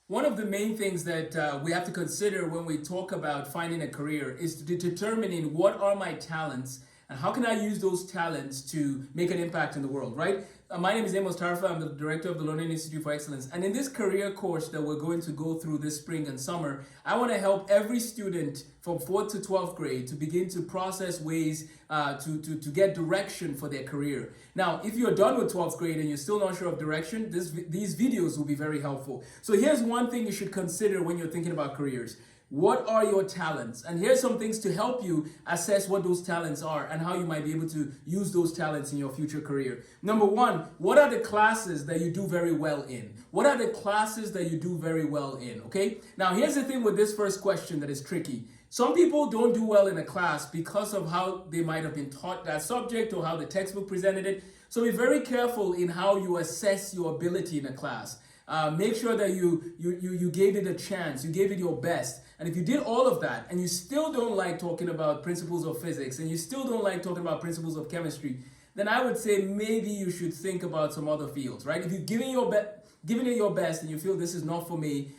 One of the main things that we have to consider when we talk about finding a career is determining what are my talents and how can I use those talents to make an impact in the world, right? My name is Amos Tarfa. I'm the director of the Learning Institute for Excellence. And in this career course that we're going to go through this spring and summer, I want to help every student from 4th to 12th grade to begin to process ways to get direction for their career. Now, if you're done with 12th grade and you're still not sure of direction, these videos will be very helpful. So here's one thing you should consider when you're thinking about careers. What are your talents? And here's some things to help you assess what those talents are and how you might be able to use those talents in your future career. Number one, what are the classes that you do very well in? What are the classes that you do very well in? Okay? Now, here's the thing with this first question that is tricky. Some people don't do well in a class because of how they might have been taught that subject or how the textbook presented it. So be very careful in how you assess your ability in a class. Make sure that you gave it a chance, you gave it your best. And if you did all of that and you still don't like talking about principles of physics and you still don't like talking about principles of chemistry, then I would say maybe you should think about some other fields, right? If you've given it your best and you feel this is not for me,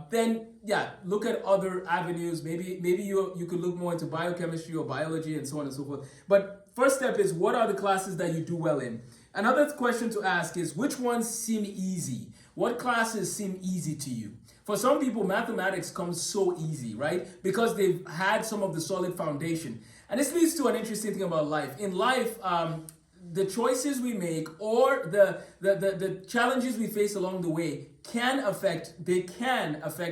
then yeah, look at other avenues. Maybe you could look more into biochemistry or biology and so on and so forth. But first step is, what are the classes that you do well in? Another question to ask is, which ones seem easy? What classes seem easy to you? For some people, mathematics comes so easy, right? Because they've had some of the solid foundation. And this leads to an interesting thing about life. In life, the choices we make or the challenges we face along the way can affect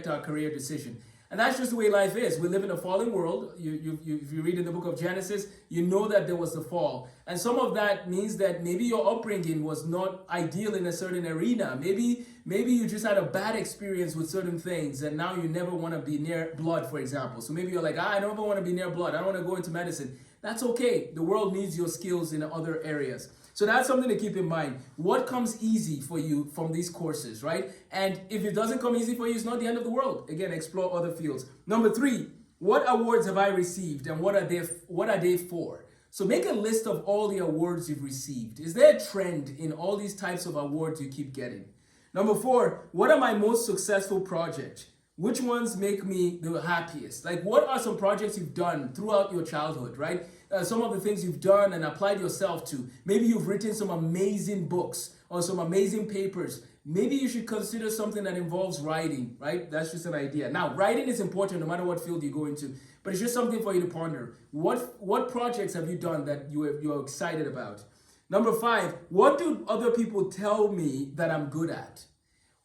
our career decision. And that's just the way life is. We live in a fallen world. If you read in the book of Genesis, you know that there was the fall. And some of that means that maybe your upbringing was not ideal in a certain arena. Maybe you just had a bad experience with certain things and now you never want to be near blood, for example. So maybe you're like, I never want to be near blood. I don't want to go into medicine. That's okay. The world needs your skills in other areas. So that's something to keep in mind. What comes easy for you from these courses, right? And if it doesn't come easy for you, it's not the end of the world. Again, explore other fields. Number three, what awards have I received and what are they for? So make a list of all the awards you've received. Is there a trend in all these types of awards you keep getting? Number four, what are my most successful projects? Which ones make me the happiest? Like, what are some projects you've done throughout your childhood, right? Some of the things you've done and applied yourself to. Maybe you've written some amazing books or some amazing papers. Maybe you should consider something that involves writing, right? That's just an idea. Now, writing is important no matter what field you go into, but it's just something for you to ponder. What projects have you done that you're excited about? Number five, what do other people tell me that I'm good at?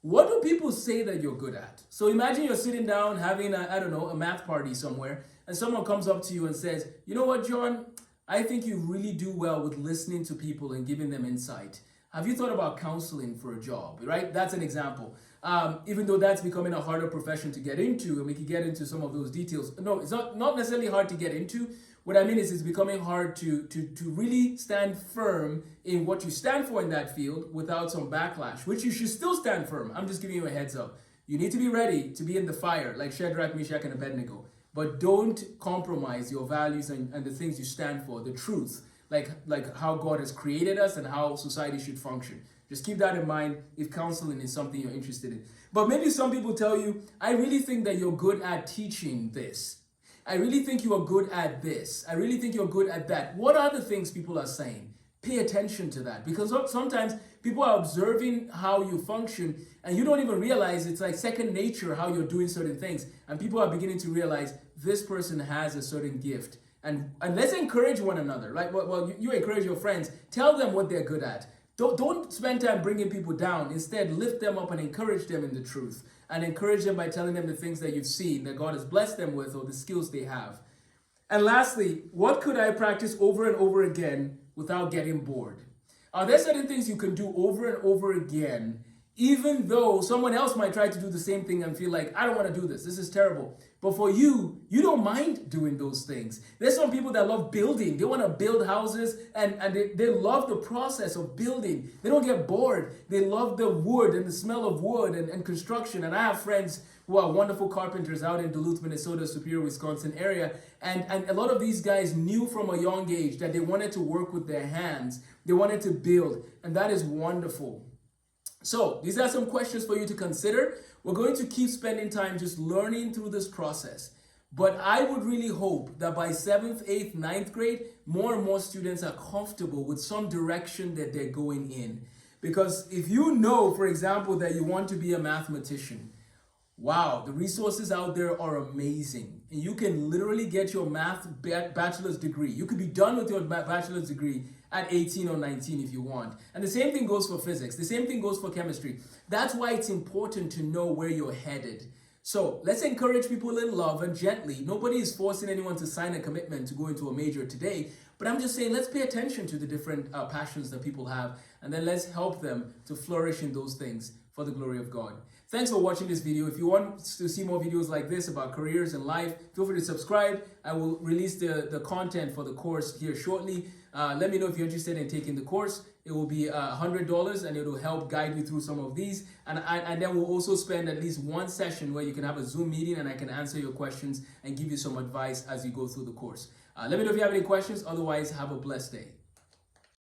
What do people say that you're good at? So imagine you're sitting down having a math party somewhere, and someone comes up to you and says, you know what, John, I think you really do well with listening to people and giving them insight. Have you thought about counseling for a job, right? That's an example. Even though that's becoming a harder profession to get into, and we can get into some of those details. No, it's not necessarily hard to get into. What I mean is it's becoming hard to really stand firm in what you stand for in that field without some backlash, which you should still stand firm. I'm just giving you a heads up. You need to be ready to be in the fire like Shadrach, Meshach, and Abednego. But don't compromise your values and the things you stand for, the truth, like how God has created us and how society should function. Just keep that in mind if counseling is something you're interested in. But maybe some people tell you, I really think that you're good at teaching this. I really think you are good at this. I really think you're good at that. What are the things people are saying? Pay attention to that, because sometimes people are observing how you function and you don't even realize it's like second nature how you're doing certain things. And people are beginning to realize this person has a certain gift. And let's encourage one another. Like, well, you encourage your friends. Tell them what they're good at. Don't spend time bringing people down. Instead, lift them up and encourage them in the truth. And encourage them by telling them the things that you've seen, that God has blessed them with, or the skills they have. And lastly, what could I practice over and over again without getting bored? Are there certain things you can do over and over again, even though someone else might try to do the same thing and feel like, I don't want to do this. This is terrible. But for you, you don't mind doing those things. There's some people that love building. They want to build houses and they love the process of building. They don't get bored. They love the wood and the smell of wood and construction. And I have friends who are wonderful carpenters out in Duluth, Minnesota, Superior, Wisconsin area. And a lot of these guys knew from a young age that they wanted to work with their hands. They wanted to build. And that is wonderful. So these are some questions for you to consider We're going to keep spending time just learning through this process. But I would really hope that by 7th, 8th, 9th grade, more and more students are comfortable with some direction that they're going in. Because if you know, for example, that you want to be a mathematician, wow, the resources out there are amazing. And you can literally get your math bachelor's degree. You could be done with your bachelor's degree at 18 or 19 if you want. And the same thing goes for physics. The same thing goes for chemistry. That's why it's important to know where you're headed. So let's encourage people in love and gently. Nobody is forcing anyone to sign a commitment to go into a major today. But I'm just saying, let's pay attention to the different passions that people have. And then let's help them to flourish in those things for the glory of God. Thanks for watching this video. If you want to see more videos like this about careers and life, feel free to subscribe. I will release the content for the course here shortly. Let me know if you're interested in taking the course. It will be $100 and it will help guide you through some of these. And then we'll also spend at least one session where you can have a Zoom meeting and I can answer your questions and give you some advice as you go through the course. Let me know if you have any questions. Otherwise, have a blessed day.